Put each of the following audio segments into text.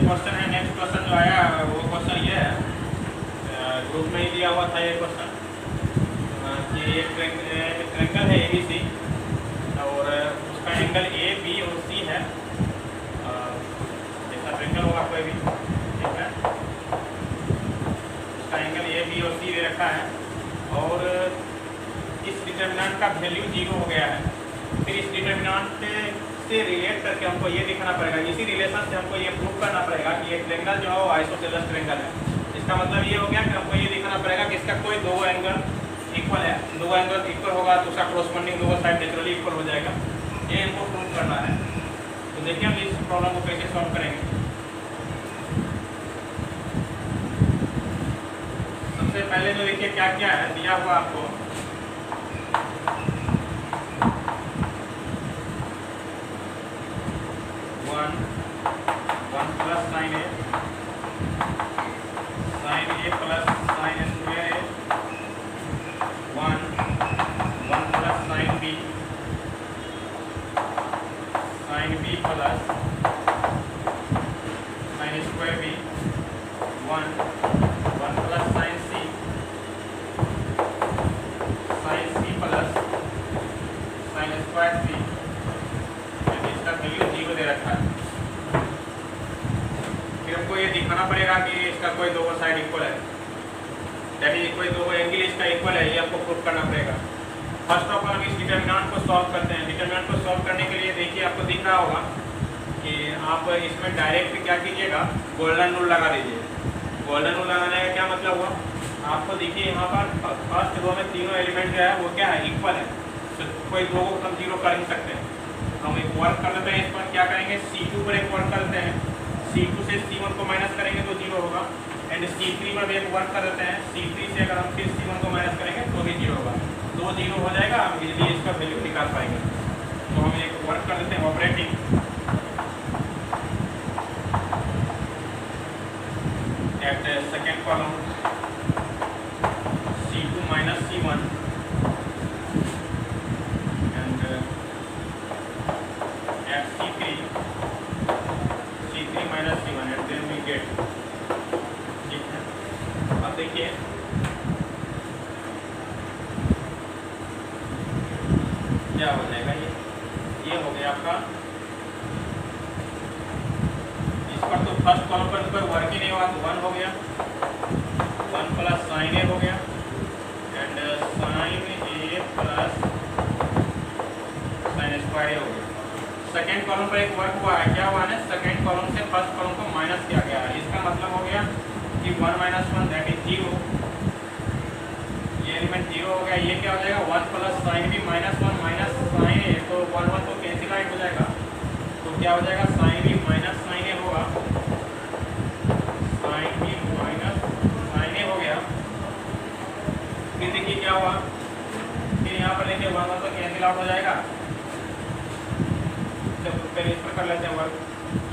Question है, next question जो आया वो क्वेश्चन ये है, ग्रुप में ही दिया हुआ था ये क्वेश्चन कि एक ट्रायंगल है ABC और उसका एंगल A, B और C है। जैसा ट्रायंगल होगा कोई भी, ठीक है, उसका एंगल A, B और C दे रखा है और इस डिटर्मिनेंट का वैल्यू 0 हो गया है। फिर इस डिटर्मिनेंट से रिलेट करके हमको ये दिखाना पड़ेगा, इसी रिलेशन से हमको ये प्रूव करना पड़ेगा कि ये ट्रायंगल जो है वो आइसोसेलेस ट्रायंगल है। इसका मतलब ये हो गया कि हमको ये दिखाना पड़ेगा कि इसका कोई दो एंगल इक्वल है, दो एंगल इक्वल होगा तो उसका कोरस्पोंडिंग दो साइड नेचुरली इक्वल हो जाएगा। ये हमको प्रूव करना है। तो देखिए हम इस प्रॉब्लम को कैसे सॉल्व करेंगे। सबसे पहले तो देखिए क्या क्या है दिया हुआ आपको। One plus sine A plus sine square A, one plus sine B plus sine square B, one plus sine C plus sine square C. इसका वैल्यू 0 दे रखा है। फिर हमको ये दिखाना पड़ेगा कि इसका कोई दो साइड इक्वल है, दैट इज कोई दो एंगल इसका इक्वल है, ये आपको प्रूव करना पड़ेगा। फर्स्ट ऑफ ऑल हम इस डिटर्मिनेंट को सॉल्व करते हैं। डिटर्मिनेंट को सॉल्व करने के लिए देखिए आपको दिख रहा होगा कि आप इसमें डायरेक्ट क्या कीजिएगा, गोल्डन रूल लगा दीजिए। गोल्डन रूल लगाने का क्या मतलब हुआ, आपको देखिए यहाँ पर फर्स्ट रो में तीनों एलिमेंट जो है वो क्या है, इक्वल है। तो कोई दो को हम 0 कर ही सकते हैं। हम एक वर्क कर लेते हैं, इस पर क्या करेंगे, C2 पर एक वर्क करते हैं, C2 से C1 को माइनस करेंगे तो 0 होगा। एंड C3 पर भी एक वर्क कर देते हैं, C3 से अगर हम फिर C1 को माइनस करेंगे तो भी 0 होगा। दो 0 हो जाएगा, हम इजीली इसका वैल्यू निकाल पाएंगे। तो हम एक वर्क कर देते हैं operating at second column C2 minus C1 and at C3 minus C1 and then we get, ठीक है। अब देखिए क्या हो जाएगा, ये हो गया आपका। इस पर तो फर्स्ट कॉलम पर कोई वर्क ही नहीं हुआ तो 1 हो गया, 1 प्लस साइन ए हो गया and sine A plus sine square A हो गया। सेकेंड कॉलम पर एक वर्क हुआ है, क्या हुआ है, सेकेंड कॉलम से फर्स्ट कॉलम को माइनस किया गया है। इसका मतलब हो गया कि 1 माइनस 1 दैट इज 0। ये एलिमेंट 0 हो गया। ये क्या हो जाएगा, 1 plus sine B minus 1 minus sine A, तो 1 तो कैंसिल आउट हो जाएगा। तो क्या हो जाएगा, sign B minus sine A होगा, sine B minus sine A हो गया। फिर देखिए क्या हुआ, फिर यहाँ पर देखिए 1 तो कैंसिल आउट हो जाएगा। तो पहले इस पर कर लेते हैं वर्क।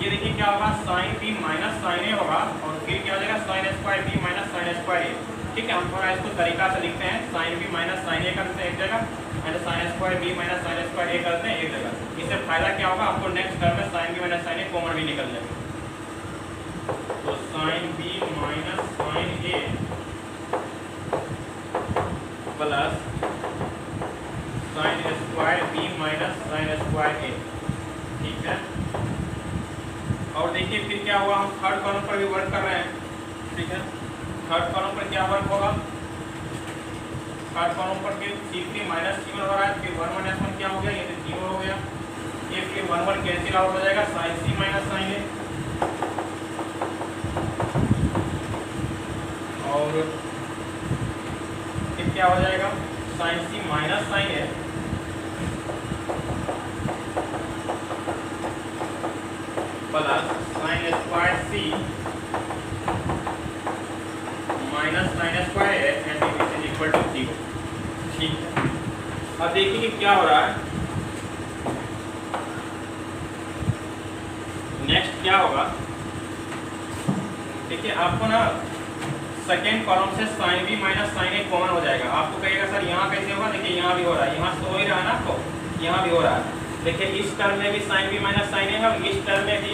ये देखिए क्या होगा, sine B minus sine A होगा और फिर क्या हो जाएगा, sine square B minus sine square A. ठीक है, हम थोड़ा इसको तरीका से लिखते हैं, sine B minus sine A करते हैं एक जगह and sine square B minus sine square A करते हैं एक जगह। इससे फायदा क्या होगा, आपको नेक्स्ट टर्म में sine B minus sine A common भी निकल जाएगा। तो sine B minus sine A plus sine square B minus sine square A, ठीक है। और देखिए फिर क्या हुआ, हम थर्ड कॉलम पर भी वर्क कर रहे हैं, ठीक है। थर्ड कॉलम पर क्या वर्क होगा, थर्ड कॉलम पर फिर C3 माइनस C1 हो रहा है, फिर 1 माइनस 1 क्या हो गया, ये 0 हो गया। ये फिर 1 कैंसिल आउट हो जाएगा, sine C minus sine A. और फिर क्या हो जाएगा, sine C minus sine A plus sine square C minus sine square A and this is equal to 0, ठीक है। अब देखिए कि क्या हो रहा है, नेक्स्ट क्या होगा। देखिए आपको ना सेकेंड कॉलम से sign B minus sine A common हो जाएगा। आपको कहेगा सर यहाँ कैसे होगा, देखिए यहाँ भी हो रहा है, यहाँ तो हो ही रहा है ना, आपको यहाँ भी हो रहा है। देखिए इस टर्म में भी साइन बी माइनस साइन ए है और इस टर्म में भी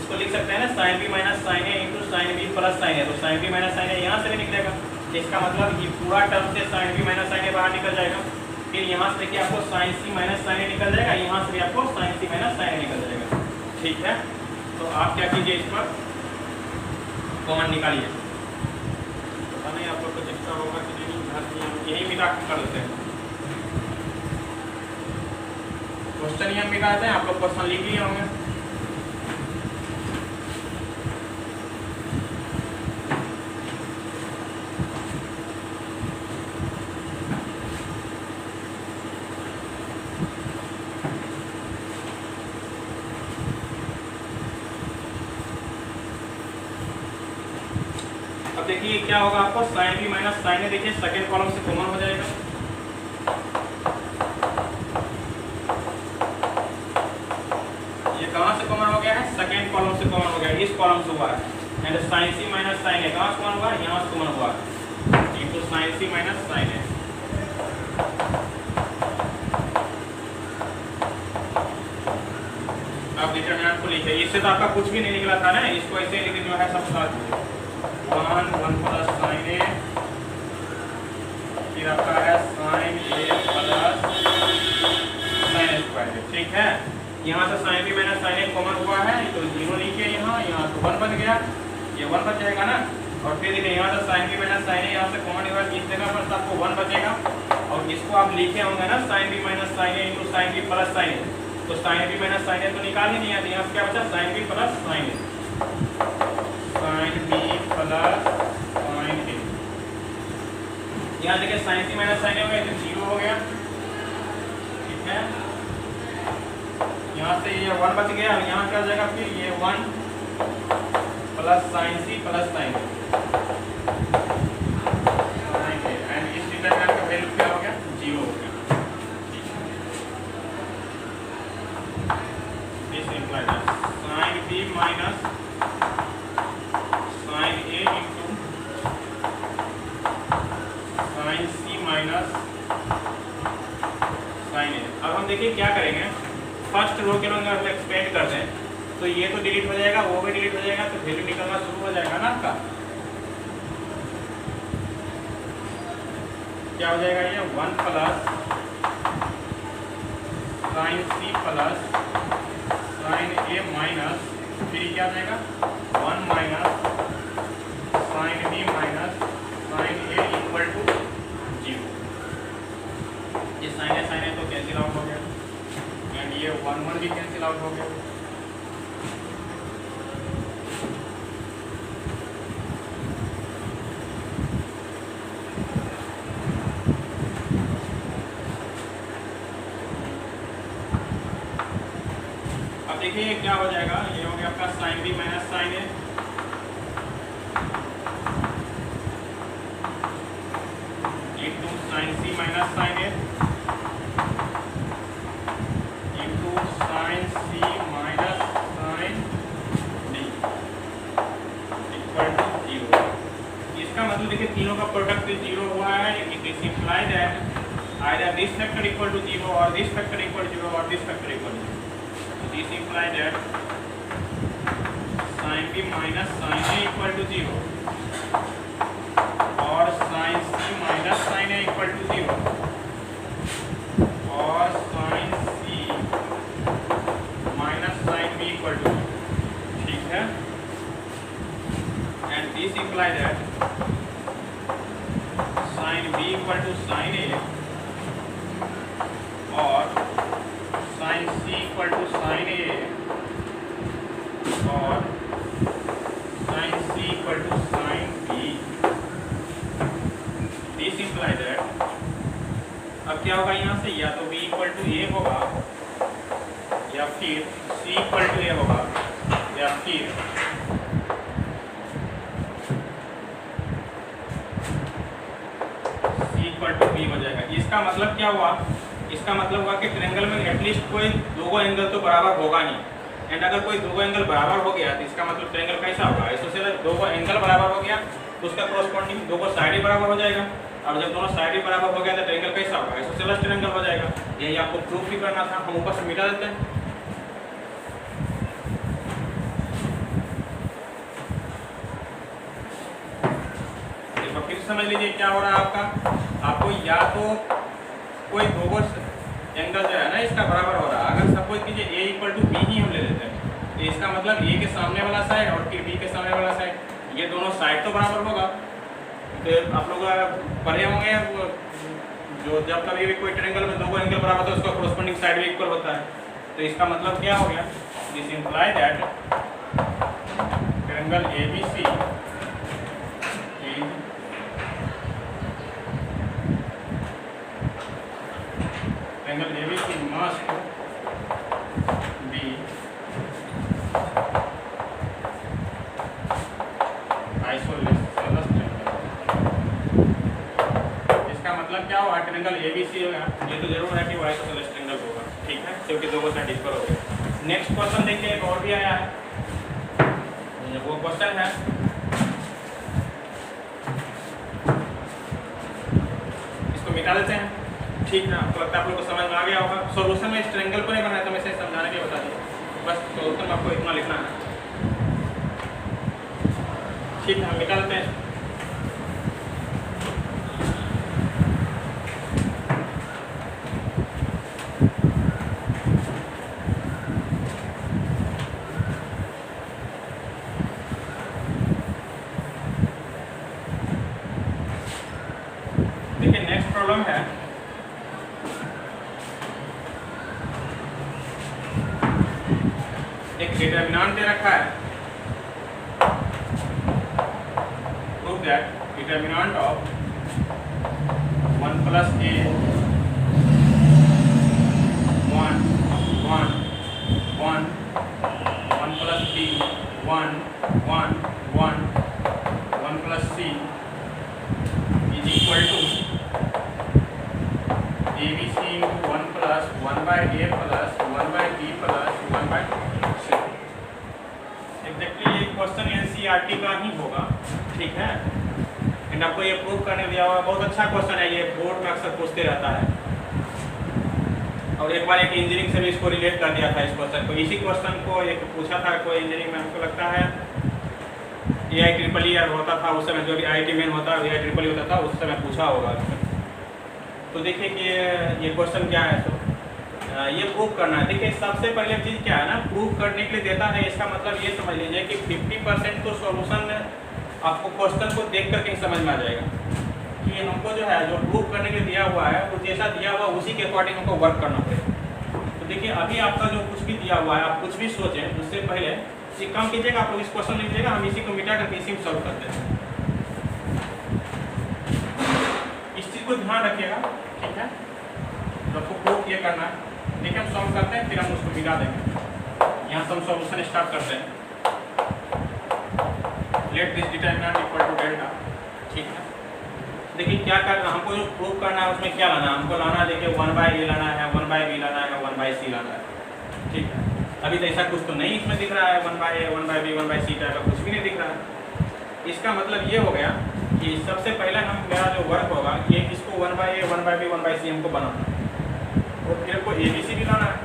इसको लिख सकते हैं ना sine B minus sine A into sine B plus sine A, तो sine B minus sine A यहाँ से भी निकलेगा। इसका मतलब ये पूरा टर्म से साइन बी माइनस साइन ए बाहर निकल जाएगा। फिर यहाँ से देखिए आपको साइन सी माइनस साइन ए निकल जाएगा, यहाँ से भी आपको साइन सी माइनस साइन ए निकल जाएगा। ठीक है, तो आप क्या कीजिए, इस पर कॉमन निकालिए। पता नहीं आप लोग को एक्स्ट्रा होगा कि नहीं, यही मिला कर देते हैं। क्वेश्चन ये मिला देते हैं, आप लोग क्वेश्चन लिख लिए होंगे। देखिए क्या होगा, आपको साइन बी माइनस साइन ए देखिए सेकेंड कॉलम से कॉमन हो जाएगा। ये कहां से कॉमन हो गया है, सेकेंड कॉलम से कॉमन हो गया, इस कॉलम से हुआ है। And sine C minus sine A कहां से कॉमन हुआ है, यहां से कॉमन हुआ है into sine C minus sine A. अब डिटरमिनेंट को लिखिए, इससे तो आपका कुछ भी नहीं निकला था ना, इसको ऐसे लिख जो है सब साथ में 1 प्लस साइन ए, फिर आपका है sign A plus sine A square. ठीक है, यहाँ से sign B minus sine A common हुआ है, तो 0 लिखिए, यहाँ तो 1 बन गया, ये 1 बच जाएगा ना। और फिर देखिए यहाँ से sign B minus sine A यहाँ से कॉमन हुआ, इस जगह पर आपको 1 बचेगा। और इसको आप लिखे होंगे ना sine B minus sine A into sine B plus sine A, तो sine B minus sine A तो निकाल ही नहीं आती, यहाँ से क्या बचा sine B plus sine A, sine B plus sine A. यहाँ देखिए sine C minus sine A हो गया, तो 0 हो गया। ठीक है, यहाँ से ये 1 बच गया, यहाँ क्या हो जाएगा, फिर ये 1 plus sine C plus sine A and इस डिटरमिनेंट का वैल्यू क्या हो गया, 0 हो गया। This implies sine B minus sine A into sine C minus sine A. अब हम देखिए क्या करेंगे, फर्स्ट रो के लोग अगर एक्सपेंड कर दें तो ये तो डिलीट हो जाएगा, वो भी डिलीट हो जाएगा, तो वैल्यू निकलना शुरू हो जाएगा ना आपका। क्या हो जाएगा, ये 1 plus sine C plus sine A minus, फिर क्या हो जाएगा 1 minus sine B minus sine A equal to 0। ये साइन ए तो कैंसिल आउट हो गया, एंड ये 1 1 भी कैंसिल आउट हो गया। अब देखिए क्या हो जाएगा, ये हो गया आपका sine B minus sine A into sine C minus sine A into sine C minus sine D equal to 0। इसका मतलब देखिए तीनों का प्रोडक्ट 0 हुआ है। It is implied that either this factor equal to 0 और दिस फैक्टर इक्वल टू 0 और this factor equal to 0। This implies that sin b minus sin a equal to 0 और sin c minus sin a equal to 0 और sin c minus sin b equal to 0। ठीक है, and this implies that sin b equal to sin a और sin c equal to sin a और sin c equal to sin b। This implies that अब क्या होगा यहाँ से, या तो b equal to a होगा या फिर c equal to a होगा या फिर c equal to b हो जाएगा। इसका मतलब क्या हुआ, इसका मतलब हुआ कि ट्रायंगल में एटलीस्ट कोई दो एंगल तो बराबर होगा नहीं। एंड अगर कोई दो एंगल बराबर हो गया तो इसका मतलब ट्रायंगल कैसा होगा, आइसोसेलेस दो एंगल बराबर हो गया तो उसका कॉरस्पॉन्डिंग दो साइड बराबर हो जाएगा। अब जब दोनों साइड बराबर हो गया तो ट्रायंगल कैसा होगा, आइसोसेलेस ट्रायंगल हो जाएगा। यही आपको प्रूफ भी करना था, हम ऊपर से मिटा देते हैं। समझ लीजिए क्या हो रहा है आपका, आपको या तो कोई दो एंगल जो है ना इसका बराबर हो रहा है। अगर सपोज कीजिए ए इक्वल टू बी ही हम ले लेते हैं, तो इसका मतलब ए के सामने वाला साइड और फिर बी के सामने वाला साइड, ये दोनों साइड तो बराबर होगा। फिर आप लोग पढ़े होंगे जो जब कभी भी कोई ट्रायंगल में दो एंगल बराबर होता है उसका कोरस्पोंडिंग साइड भी इक्वल होता है। तो इसका मतलब क्या हो गया, this imply that triangle ABC triangle ABC must be isosceles triangle। इसका मतलब क्या हुआ, ट्रायंगल ABC होगा, ये तो जरूर है कि वो आइसोसेलेस ट्रायंगल होगा, ठीक है, क्योंकि दोनों साइड इक्वल हो गए। नेक्स्ट क्वेश्चन देखिए, एक और भी आया है, वो क्वेश्चन है इसको मिटा देते हैं, ठीक है। आपको लगता है आप लोग को समझ में आ गया होगा। सॉल्यूशन में इस ट्रायंगल को नहीं बनाया तो मैं इसे समझाने के बता दिया, बस सॉल्यूशन में आपको इतना लिखना है, ठीक है। हम मिटा देते हैं। देखिए नेक्स्ट प्रॉब्लम है, एक डिटरमिनेंट दे रखा है, prove that determinant of 1 + a 1 1 1 1 + b 1 1 1 1 + c is equal to ABC into 1 + 1/a + 1/b + 1/c। Exactly ये क्वेश्चन NCERT का ही होगा, ठीक है। एंड आपको ये प्रूव करने दिया हुआ, बहुत अच्छा क्वेश्चन है, ये बोर्ड में अक्सर पूछते रहता है। और एक बार एक इंजीनियरिंग से भी इसको रिलेट कर दिया था इस क्वेश्चन को, इसी क्वेश्चन को एक पूछा था कोई इंजीनियरिंग में, हमको लगता है AIEEE होता था उस समय, जो भी IIT मेन होता है AIEEE होता था उस समय पूछा होगा। तो देखिए कि ये क्वेश्चन क्या है, तो ये प्रूव करना है। देखिए सबसे पहले चीज़ क्या है ना, प्रूव करने के लिए देता है, इसका मतलब ये समझ लीजिए कि 50% तो सॉल्यूशन आपको क्वेश्चन को देख करके ही समझ में आ जाएगा कि हमको जो है जो प्रूव करने के लिए दिया हुआ है वो जैसा दिया हुआ उसी के अकॉर्डिंग हमको वर्क करना पड़ेगा। तो देखिए अभी आपका जो कुछ भी दिया हुआ है, आप कुछ भी सोचें उससे पहले एक काम कीजिएगा, आप लोग इस क्वेश्चन लीजिएगा, हम इसी को मिटा करके इसी में सॉल्व करते हैं। इस चीज़ को ध्यान रखिएगा, ठीक है। तो आपको प्रूफ ये करना है, देखिए हम सॉल्व करते हैं फिर हम उसको मिटा देंगे। यहाँ से हम सॉल्यूशन स्टार्ट करते हैं। Let this determinant equal to delta, ठीक है। देखिए क्या करना, हमको जो प्रूव करना है उसमें क्या लाना है, हमको लाना है, देखिए 1/a लाना है, 1/b लाना है, 1/c लाना है, ठीक है। अभी तो ऐसा कुछ तो नहीं इसमें दिख रहा है, 1/a 1/b 1/c टाइप का कुछ भी नहीं दिख रहा है। इसका मतलब ये हो गया कि सबसे पहले हम मेरा जो वर्क होगा ये इसको 1/a 1/b 1/c हमको बनाना है और फिर आपको ABC भी लाना है।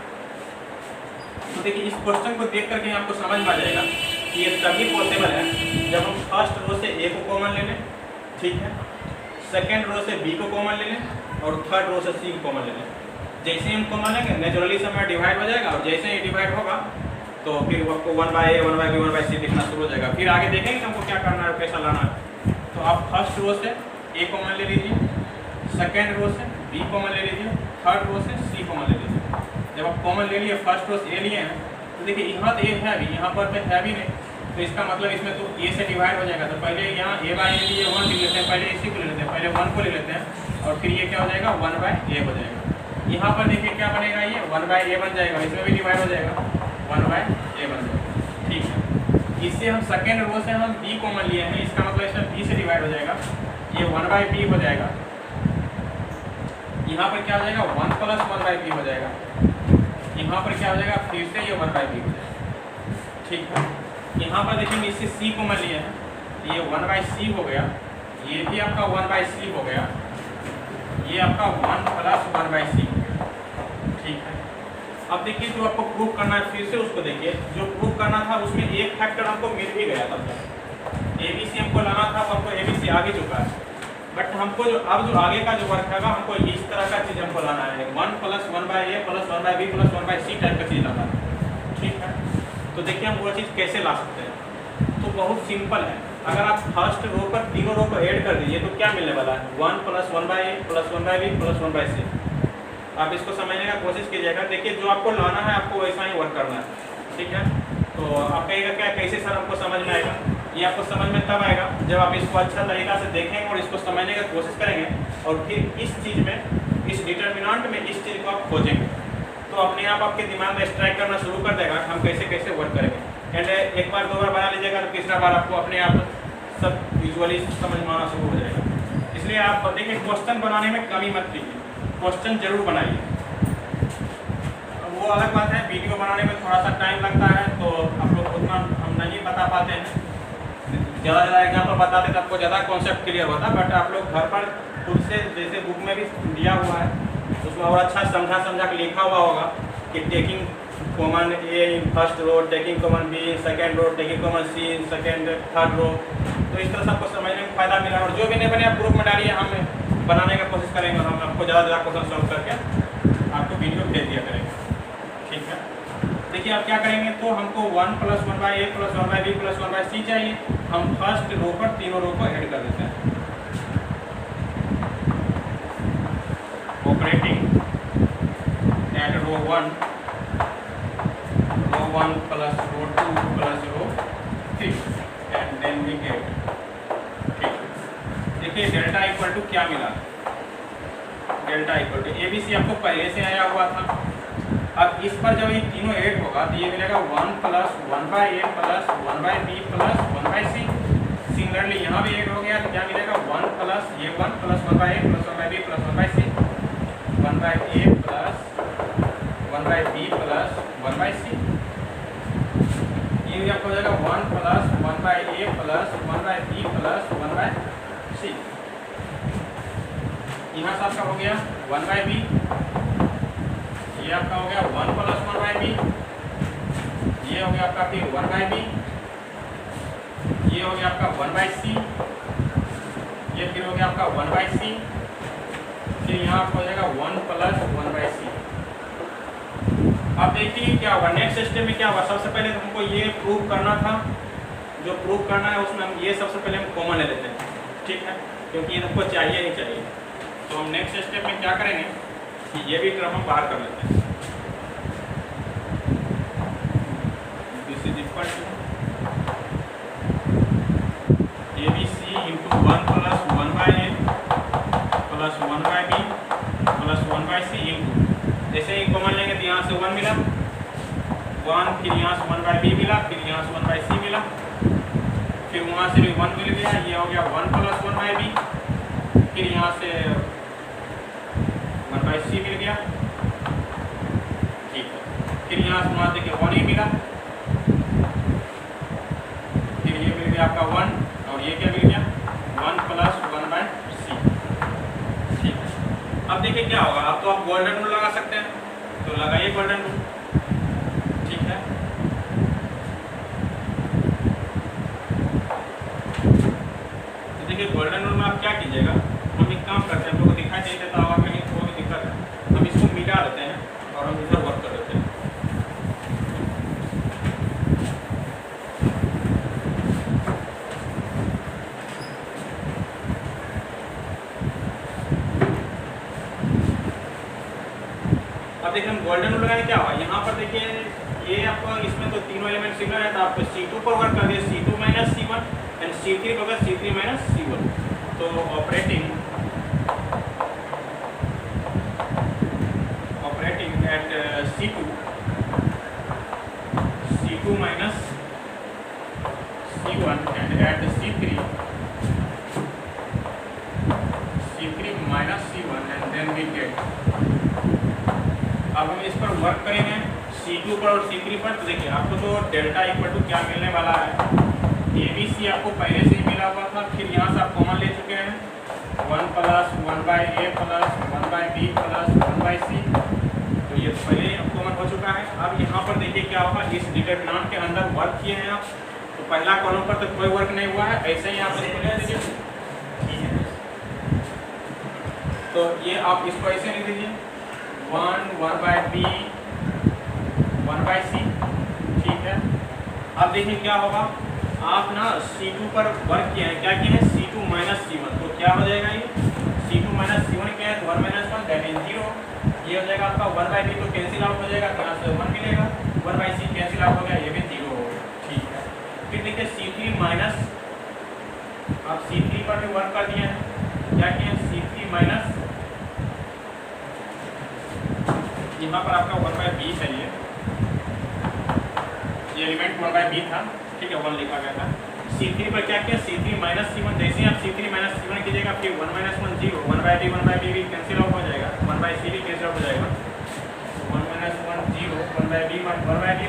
तो देखिए इस क्वेश्चन को देख करके आपको समझ में आ जाएगा कि ये तभी पॉसिबल है जब हम फर्स्ट रो से A को कॉमन ले लें, ठीक है, सेकेंड रो से B को कॉमन ले लें और थर्ड रो से C को कॉमन ले लें। जैसे ही हम कॉमन लेंगे नेचुरली समय डिवाइड हो जाएगा और जैसे ही डिवाइड होगा तो फिर आपको 1/a 1/b 1/c दिखना शुरू हो जाएगा। फिर आगे देखेंगे कि हमको क्या करना है, कैसा लाना है। तो आप फर्स्ट रो से A कॉमन ले लीजिए, सेकेंड रो से B कॉमन ले लीजिए, थर्ड रो से C कॉमन ले लीजिए। जब आप कॉमन ले लिए, फर्स्ट रो से A लिए हैं, तो देखिए यहाँ तो A है भी, यहाँ पर तो है भी नहीं, तो इसका मतलब इसमें तो A से डिवाइड हो जाएगा। तो पहले यहाँ A/A लिए 1 ले लेते हैं, पहले इसी को ले लेते हैं, पहले 1 को ले लेते हैं और फिर ये क्या हो जाएगा 1/a हो जाएगा। यहाँ पर देखिए क्या बनेगा, ये 1/a बन जाएगा, इसमें भी डिवाइड हो जाएगा 1/a बन जाएगा, ठीक है। इससे हम सेकेंड रो से हम B कॉमन लिए हैं, इसका मतलब इसमें B से डिवाइड हो जाएगा, ये 1/b हो जाएगा। यहाँ पर क्या हो जाएगा 1 + 1/b हो जाएगा, यहाँ पर क्या हो जाएगा फिर से ये 1/b हो जाएगा, ठीक है। यहाँ पर देखिए इससे C कॉमन लिए हैं, ये 1/c हो गया, ये भी आपका 1/c हो गया, ये आपका 1 + 1/c हो गया, ठीक है। अब देखिए जो आपको प्रूव करना है फिर से उसको देखिए, जो प्रूव करना था उसमें एक फैक्टर हमको मिल भी गया तब तक। ABC हमको लाना था, तो हमको ABC आ भी चुका है, बट हमको जो अब जो आगे का जो वर्क है हमको इस तरह का चीज़ हमको लाना है, 1 + 1/a + 1/b + 1/c टाइप का चीज़ लाना है, ठीक है। तो देखिए हम वो चीज़ कैसे ला सकते हैं। तो बहुत सिंपल है, अगर आप फर्स्ट रो पर तीनों रो को ऐड कर दीजिए तो क्या मिलने वाला है, 1 + 1/a + 1/b + 1/c। आप इसको समझने का कोशिश कीजिएगा। देखिए जो आपको लाना है आपको वैसा ही वर्क करना है, ठीक है। तो आप कहेगा क्या कैसे सर हमको समझ में आएगा, ये आपको समझ में तब आएगा जब आप इसको अच्छा तरीक़ा से देखेंगे और इसको समझने का कोशिश करेंगे और फिर इस चीज़ में, इस डिटर्मिनेंट में इस चीज़ को आप खोजेंगे तो अपने आप आपके दिमाग में स्ट्राइक करना शुरू कर देगा हम कैसे कैसे वर्क करेंगे। एंड एक बार 2 बार बना लीजिएगा तो तीसरा बार आपको अपने आप सब विजुअली समझ में आना शुरू हो जाएगा। इसलिए आप देखिए क्वेश्चन बनाने में कमी मत कीजिए, क्वेश्चन जरूर बनाइए। वो अलग बात है, वीडियो बनाने में थोड़ा सा टाइम लगता है तो आप लोग उतना हम नहीं बता पाते हैं, ज़्यादा एग्जाम्पल बताते तो आपको ज़्यादा कॉन्सेप्ट क्लियर होता। बट आप लोग घर पर खुद से, जैसे बुक में भी दिया हुआ है उसमें और अच्छा समझा के लिखा हुआ होगा कि taking common A in first row, taking common B in second row, taking common C in second third row. तो इस तरह से आपको समझने में फ़ायदा मिला। और जो भी नहीं बने आप ग्रुप में डालिए, हम बनाने का कोशिश करेंगे और हम आपको ज़्यादा क्वेश्चन सॉल्व करके आपको वीडियो भेज दिया करेंगे, ठीक है। देखिए आप क्या करेंगे, तो हमको 1 + 1/a + 1/b + 1/c चाहिए। हम फर्स्ट रो पर तीनों रो को ऐड कर देते हैं। Operating at row 1 + row 2 + row 3 and then we get, ठीक। देखिए डेल्टा इक्वल टू क्या मिला, डेल्टा इक्वल टू ABC आपको पहले से आया हुआ था। अब इस पर जब ये तीनों ऐड होगा तो ये मिलेगा 1 + 1/a + 1/b + 1/c। सिमिलरली यहाँ भी ऐड हो गया तो क्या मिलेगा, 1 + 1 + 1/a + 1/b + 1/c, 1/a + 1/b + 1/c। ये भी आपको हो जाएगा 1 + 1/a + 1/b + 1/c। यहाँ से आपका हो गया 1/b, ये आपका हो गया 1 + 1/b, ये हो गया आपका फिर 1/b, ये हो गया आपका 1/c, ये फिर हो गया आपका 1/c, फिर यहाँ आपको हो जाएगा 1 + 1/c। अब देखिए क्या होगा, नेक्स्ट स्टेप में क्या होगा। सबसे पहले हमको ये प्रूव करना था, जो प्रूव करना है उसमें हम ये सबसे पहले हम कॉमन ले लेते हैं, ठीक है, क्योंकि ये हमको चाहिए ही चाहिए। तो हम नेक्स्ट स्टेप में क्या करेंगे कि ये भी टर्म हम बाहर कर लेते हैं। This is equal to ABC × 1 + 1/a + 1/b + 1/c into, जैसे ही कॉमन लेंगे तो यहाँ से 1 मिला, 1, फिर यहाँ से 1/b मिला, फिर यहाँ से 1/c मिला, फिर वहाँ से भी 1 मिल गया, ये हो गया 1 + 1/b, फिर यहाँ से 1/c मिल गया, ठीक है। फिर यहाँ से वहाँ देखिए 1 ही मिला, फिर ये मिल गया आपका 1 और ये क्या मिल गया 1 + 1/c, ठीक है। अब देखिए क्या होगा, अब तो आप गोल्डन रूल लगा सकते हैं, तो लगाइए गोल्डन रूल, ठीक है। तो देखिए गोल्डन रूल में आप क्या कीजिएगा, हम एक काम करते हैं, आप लोगों को दिखाई नहीं देता होगा कहीं कोई भी दिक्कत है, हम इसको मिटा देते हैं और हम इधर वर्क कर देते हैं। अब देखिए हम गोल्डन रूल लगाने क्या हुआ, यहाँ पर देखिए ये आपको इसमें तो तीनों एलिमेंट सिमिलर है, तो आप C2 पर वर्क कर दिए, C2 - C1 एंड C3 होगा C3 - C1। तो operating at C2 - C1 and at C3 - C1 and then we get. अब हम इस पर वर्क करेंगे C2 पर और C3 पर। तो देखिए आपको तो डेल्टा इक्वल टू क्या मिलने वाला है, ABC आपको पहले से ही मिला हुआ था, फिर यहाँ से आप कॉमन ले चुके हैं 1 + 1/a + 1/b + 1/c, तो ये पहले ही कॉमन हो चुका है। अब यहाँ पर देखिए क्या होगा, इस डिटरमिनेंट के अंदर वर्क किए हैं आप, तो पहला कॉलम पर तो कोई वर्क नहीं हुआ है, ऐसे ही आप इसको ले लीजिए, तो ये आप इसको ऐसे लिख दीजिए 1/b 1/c, ठीक है। अब देखिए क्या होगा, आप ना C2 पर वर्क किए हैं, क्या किए हैं C2 - C1, तो क्या हो जाएगा ये C2 - C1 क्या है, तो 1 - 1 दैट इज 0। ये हो जाएगा आपका 1/b, तो कैंसिल आउट हो जाएगा, यहाँ से 1 मिलेगा, 1/c कैंसिल आउट हो गया, ये भी 0 हो गया, ठीक है। फिर देखिए C3 माइनस, आप C3 पर भी वर्क कर दिए हैं, क्या किए हैं C3 माइनस, यहाँ पर आपका 1/b है, ये एलिमेंट 1/b था, ठीक है, 1 लिखा गया था। C3 पर क्या किया C3 - C1, जैसे ही आप C3 - C1 कीजिएगा फिर 1 - 1 0, 1/b भी कैंसिल आउट हो जाएगा, 1/c भी कैंसिल आउट हो जाएगा, 1 - 1 0, 1/b - 1/b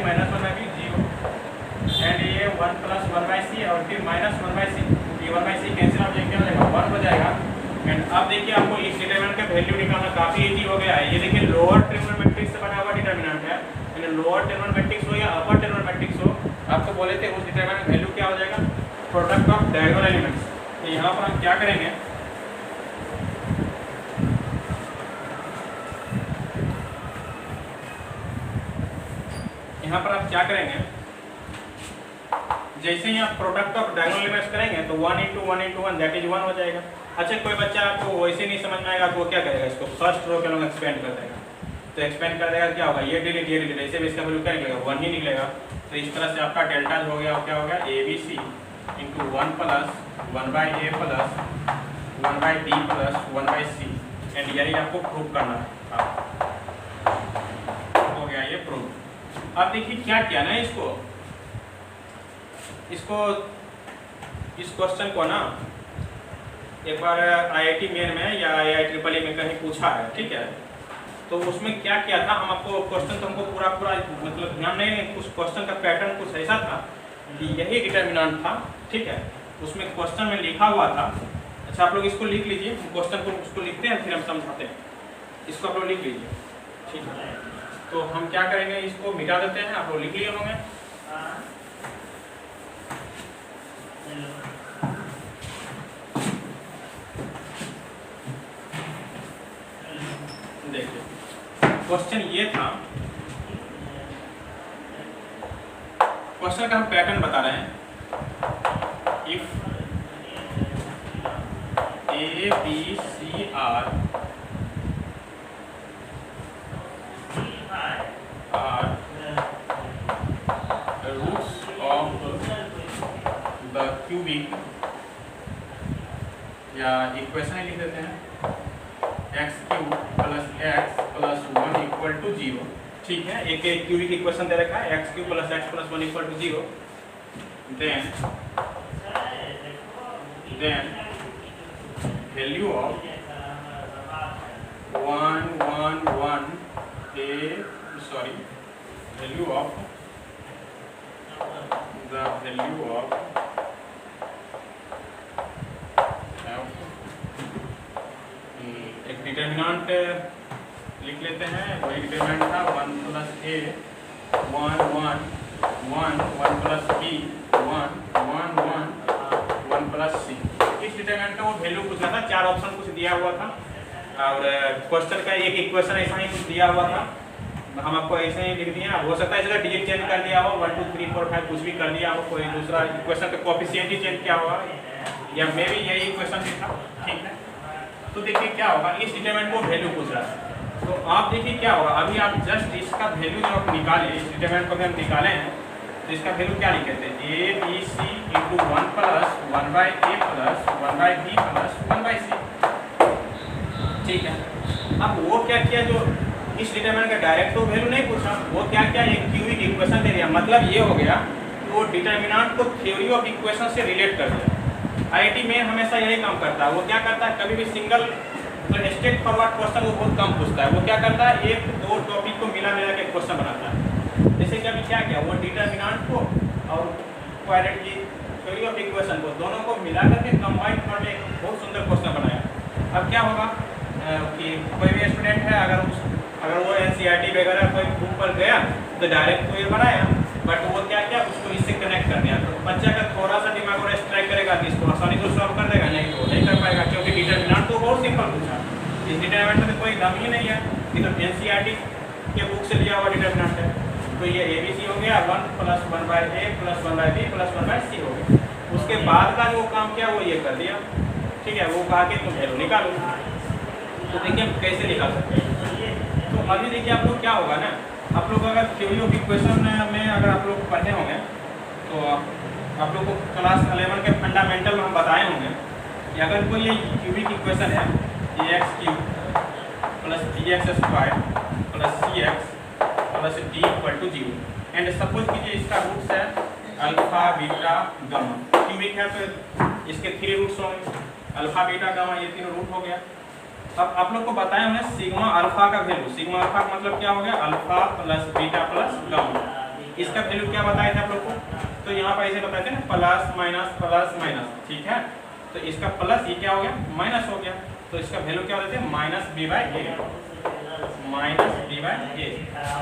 0, एंड ये 1 + 1/c और फिर -1/c, ये 1/c कैंसिल आउट हो जाएगा, 1 हो जाएगा। एंड अब देखिए आपको इस डिटरमिनेंट का वैल्यू निकालना काफ़ी इजी हो गया है। ये देखिए लोअर ट्रिग्नोमेट्रिक से बना हुआ डिटरमिनेंट है, यानी लोअर ट्रिग्नोमेट्रिक्स हो या अपर ट्रिग्नोमेट्रिक्स हो, आपको बोले थे उस डिटरमिनेंट वैल्यू क्या हो जाएगा, प्रोडक्ट ऑफ डायगोनल एलिमेंट्स। तो यहाँ पर हम क्या करेंगे, यहाँ पर आप क्या करेंगे, जैसे ही आप प्रोडक्ट ऑफ डायगोनल एलिमेंट्स करेंगे तो 1 × 1 × 1 दैट इज 1 हो जाएगा। अच्छा, कोई बच्चा आपको वैसे नहीं समझ में आएगा तो वो क्या करेगा, इसको फर्स्ट रो के लोग एक्सपेंड कर देगा, तो एक्सपेंड कर देगा क्या होगा, ये डिलीट ऐसे भी इसका वैल्यू क्या निकलेगा 1 ही निकलेगा। तो इस तरह से आपका डेल्टा हो गया, क्या हो गया ABC × 1 + 1/a + 1/b + 1/c, and यही आपको प्रूव करना है, हो गया ये प्रूव। अब देखिए क्या किया ना, इस क्वेश्चन को ना एक बार IIT मेन में या IIT ट्रिपल में कहीं पूछा है, ठीक है। तो उसमें क्या किया था, हम आपको क्वेश्चन तो हमको पूरा मतलब ध्यान नहीं, कुछ क्वेश्चन का पैटर्न कुछ ऐसा था कि यही डिटरमिनेंट था, ठीक है। उसमें क्वेश्चन में लिखा हुआ था, अच्छा आप लोग इसको लिख लीजिए, क्वेश्चन को उसको लिखते हैं फिर हम समझाते हैं, इसको आप लोग लिख लीजिए, ठीक है। तो हम क्या करेंगे, इसको मिटा देते हैं, आप लोग लिख लिए होंगे। देखिए क्वेश्चन ये था, क्वेश्चन का हम पैटर्न बता रहे हैं, if A B C are roots of the cubic, या इक्वेशन लिख देते हैं x³ + x + 1 = 0, ठीक है। एक क्यूबिक इक्वेशन दे रखा है x³ + x + 1 = 0, then value of 1 1 1 value of the value of एक डिटरमिनेंट लिख लेते हैं, वही डिटरमिनेंट था 1 + a 1 1 1 1 + b 1 1 1 1 + c। इस डिटरमिनेंट का वो वैल्यू पूछना था, 4 ऑप्शन कुछ दिया हुआ था और क्वेश्चन का एक इक्वेशन ऐसा ही कुछ दिया हुआ था, हम आपको ऐसे ही लिख दिए। हो सकता है इसका डिजिट चेंज कर दिया हो, 1 2 3 4 5 कुछ भी कर दिया हो, कोई दूसरा इक्वेशन का कोएफिशिएंट ही चेंज किया होगा, या मे बी यही इक्वेशन था, ठीक है। तो देखिए क्या होगा, इस डिटरमिनेंट को वैल्यू पूछ रहा है, तो आप देखिए क्या होगा, अभी आप जस्ट इसका वैल्यू जो आप निकाले, इस डिटरमिनेंट को भी हम निकाले हैं, तो इसका वैल्यू क्या लिखे थे, ABC × 1 + 1/a + 1/b + 1/c, ठीक है। अब वो क्या किया, जो इस डिटरमिनेंट का डायरेक्ट तो वैल्यू नहीं पूछा, वो क्या किया, एक क्यूबिक इक्वेशन दे दिया, मतलब ये हो गया कि वो डिटरमिनेंट को थ्योरी ऑफ इक्वेशन से रिलेट कर दिया। IIT में हमेशा यही काम करता है, वो क्या करता है, कभी भी सिंगल स्ट्रेट फॉरवर्ड क्वेश्चन वो बहुत कम पूछता है, वो क्या करता है, 1 2 टॉपिक को मिला के क्वेश्चन बनाता है। जैसे कि अभी क्या किया, वो डिटरमिनेंट को और क्वाड्रेटिक की थ्योरी ऑफ इक्वेशन को दोनों को मिला करके कंबाइन करके एक बहुत सुंदर क्वेश्चन बनाया। अब क्या होगा कि कोई भी स्टूडेंट है, अगर वो NCERT वगैरह कोई बुक पर गया तो डायरेक्ट तो ये बनाया, बट वो क्या किया, उसको इससे कनेक्ट कर दिया, तो बच्चा का थोड़ा सा दिमाग और स्ट्राइक करेगा कि इसको आसानी से सॉल्व कर देगा, नहीं तो नहीं कर पाएगा, क्योंकि डिटरमिनेंट तो बहुत सिंपल पूछा, इस डिटरमिनेंट में कोई दम ही नहीं है, ये तो एनसीईआरटी के बुक से लिया हुआ डिटरमिनेंट है। तो ये ABC हो गया 1 + 1/A + 1/B + 1/C हो गया। उसके बाद का जो काम किया वो ये कर दिया, ठीक है। वो कहा कि तुम वैल्यू निकालो। तो देखिए हम कैसे निकाल सकते हैं। तो अभी देखिए आप लोग क्या होगा ना, आप लोग अगर थ्योरी ऑफ इक्वेशन में अगर आप लोग पढ़े होंगे तो आप लोग को क्लास 11 के फंडामेंटल में हम बताए होंगे कि अगर कोई ये क्यूबिक इक्वेशन है ax³ + bx² + cx + d = 0 and suppose कीजिए इसका रूट्स है अल्फा बीटा गामा। क्यूबिक है तो इसके 3 रूट्स होंगे, अल्फा बीटा गामा, ये तीनों रूट हो गया। अब आप लोग को बताया हमने सिग्मा अल्फा का वैल्यू, सिग्मा अल्फा का मतलब क्या हो गया, अल्फा + बीटा + गामा। इसका वैल्यू क्या बताए थे आप लोग को, तो यहाँ पर ऐसे बताए थे ना प्लस माइनस, ठीक है। तो इसका प्लस ये क्या हो गया, माइनस हो गया, तो इसका वैल्यू क्या होते थे -b/a, -b/a।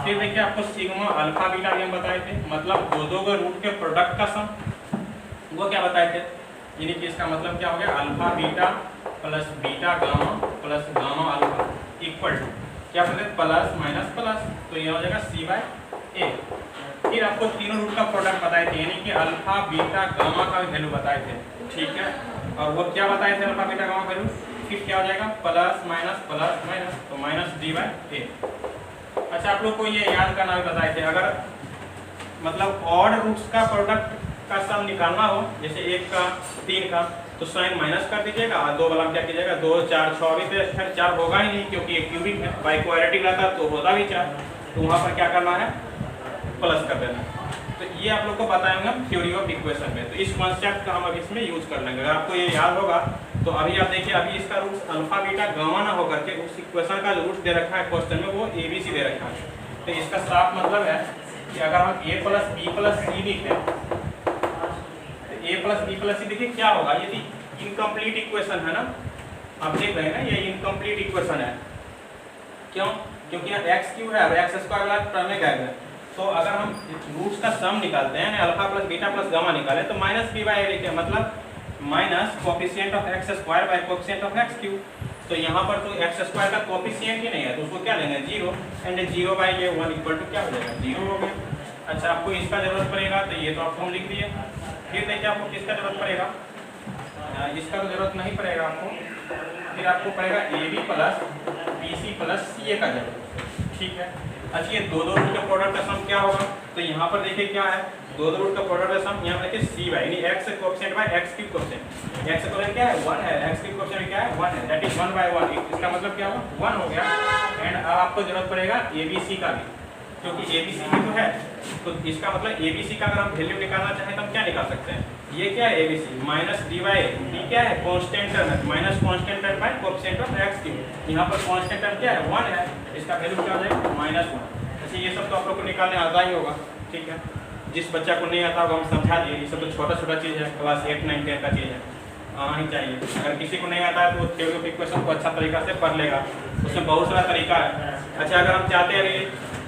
फिर देखिए आपको सिग्मा अल्फा बीटा भी हम बताए थे, मतलब दो के रूट के प्रोडक्ट का सम, वो क्या बताए थे, यानी कि इसका मतलब क्या हो गया, alpha beta + beta gamma + gamma alpha equal to क्या बोलते हैं, प्लस माइनस प्लस, तो ये हो जाएगा c/a। फिर आपको तीनों रूट का प्रोडक्ट बताए थे, यानी कि अल्फा बीटा गामा का वैल्यू बताए थे, ठीक है। और वो क्या बताए थे, अल्फा बीटा गामा वैल्यू, फिर क्या हो जाएगा प्लस माइनस, तो -d/a। अच्छा आप लोग को ये याद करना भी बताए थे, अगर मतलब ऑड रूट्स का प्रोडक्ट का सम निकालना हो, जैसे 1 का 3 का, तो साइन माइनस कर दीजिएगा और 2 वाला क्या कीजिएगा, 2 4 6 भी, तो फिर 4 होगा ही नहीं क्योंकि ये क्यूबिक है, बाई क्वाड्रेटिक रहता तो होता भी 4, तो वहाँ पर क्या करना है, प्लस कर देना। तो ये आप लोग को बताएंगे हम थ्योरी ऑफ इक्वेशन में, तो इस कॉन्सेप्ट का हम अभी इसमें यूज कर लेंगे। अगर आपको ये याद होगा तो अभी आप देखिए, अभी इसका रूट अल्फा बीटा गामा ना होकर के उस इक्वेशन का जो रूट दे रखा है क्वेश्चन में वो ABC दे रखा है। तो इसका साफ मतलब है कि अगर हम a + b + c लिखें तो a + b + c देखिए क्या होगा, यदि इनकम्प्लीट इक्वेशन है ना, आप देख रहे हैं ना, ये इनकम्प्लीट इक्वेशन है, क्यों, क्योंकि यहाँ x³ है और x² वाला टर्म में गायब है। तो अगर हम रूट्स का सम निकालते हैं, अल्फा + बीटा + गामा निकालें, तो -b/a लिखें, मतलब minus coefficient of x² bye coefficient of x³। तो यहाँ पर तो x² का कोफिशिएंट ही नहीं है, तो उसको क्या लेंगे, 0, एंड 0/1 इक्वल टू क्या हो जाएगा, 0 हो गया। अच्छा आपको इसका जरूरत पड़ेगा, तो ये तो आपको हम लिख दिए। फिर देखिए आपको किसका जरूरत पड़ेगा, इसका तो जरूरत नहीं पड़ेगा आपको, फिर आपको पड़ेगा AB + BC + CA का जरूरत, ठीक है। अच्छा ये दो रूट के प्रोडक्ट का सम क्या होगा, तो यहाँ पर देखिए क्या है, दो रूट का प्रोडक्ट का सम, यहाँ पर देखिए c यानी x coefficient by x³ coefficient, x coefficient क्या है 1 है, x³ कोएफिशिएंट क्या है 1 है, दैट इज 1/1, इसका मतलब क्या हुआ 1 हो गया। एंड अब आपको जरूरत पड़ेगा ABC का भी, क्योंकि ABC भी तो है, तो इसका मतलब ABC का अगर हम वैल्यू निकालना चाहें तो हम क्या निकाल सकते हैं, ये क्या है ABC -d/a, d क्या है कांस्टेंट टर्म है, minus constant term by coefficient of x³, यहाँ पर कांस्टेंट टर्म क्या है 1 है, इसका वैल्यू क्या हो जाएगा -1। अच्छा ये सब तो आप लोग को निकालने आता ही होगा, ठीक है। जिस बच्चा को नहीं आता होगा हम समझा दिए, ये सब तो छोटा चीज़ है, क्लास 8 9 10 का चीज़ है, आना ही चाहिए। अगर किसी को नहीं आता है तो थ्योरी ऑफ इक्वेशन को अच्छा तरीका से पढ़ लेगा, उसमें बहुत सारा तरीका है। अच्छा अगर हम चाहते हैं,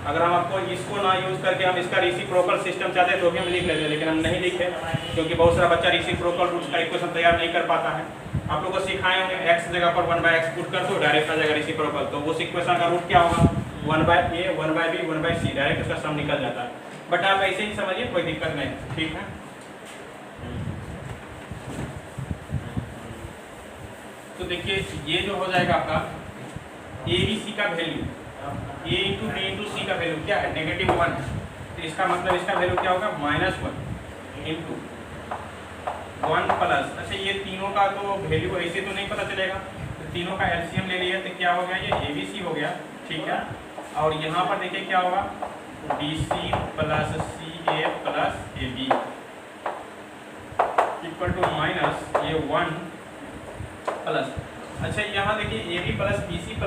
अगर हम आपको इसको ना यूज़ करके हम इसका रेसिप्रोकल सिस्टम चाहते हैं तो भी हम लिख लेते हैं, लेकिन हम नहीं लिखे क्योंकि बहुत सारा बच्चा रेसिप्रोकल रूट्स का इक्वेशन तैयार नहीं कर पाता है। आप लोगों को सिखाए होंगे x जगह पर 1/x पुट कर दो, डायरेक्ट आ जाएगा रेसिप्रोकल, तो उस इक्वेशन का रूट क्या होगा 1/a 1/b 1/c, डायरेक्ट उसका सम निकल जाता है। बट आप ऐसे ही समझिए, कोई दिक्कत नहीं, ठीक है। तो देखिए ये जो हो जाएगा आपका ABC का वैल्यू, A × B × C का वैल्यू क्या है -1 है, तो इसका मतलब इसका वैल्यू क्या होगा -1 × 1 प्लस। अच्छा ये तीनों का तो वैल्यू ऐसे तो नहीं पता चलेगा, तो तीनों का एलसीएम ले लिया तो क्या हो गया, ये ABC हो गया, ठीक है। और यहाँ पर देखिए क्या होगा BC + CA + AB equal to minus ये 1 प्लस। अच्छा यहाँ देखिए AB + BC +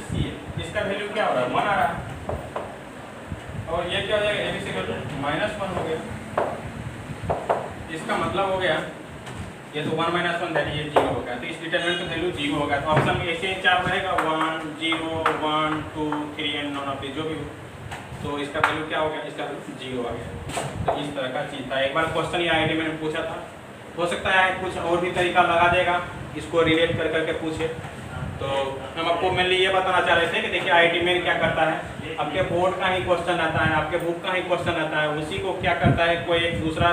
CA, इसका वैल्यू क्या हो रहा है 1 आ रहा है, और ये क्या हो जाएगा ABC का -1 हो गया। इसका मतलब हो गया ये तो 1 - 1 दैट ये 0 हो गया, तो इस डिटरमिनेंट का वैल्यू 0 हो गया। तो ऑप्शन में ऐसे 4 रहेगा 1 0 1 2 3 एंड नॉन ऑफ जो भी हो, तो इसका वैल्यू क्या हो गया, इसका वैल्यू 0 आ गया। तो इस तरह का चीज़ था, एक बार क्वेश्चन ये आईडी मैंने पूछा था, हो सकता है कुछ और भी तरीका लगा देगा, इसको रिलेट कर करके पूछे, तो हम आपको मेनली ये बताना चाह रहे थे कि देखिए IIT मेन क्या करता है, आपके बोर्ड का ही क्वेश्चन आता है, आपके बुक का ही क्वेश्चन आता है, उसी को क्या करता है कोई एक दूसरा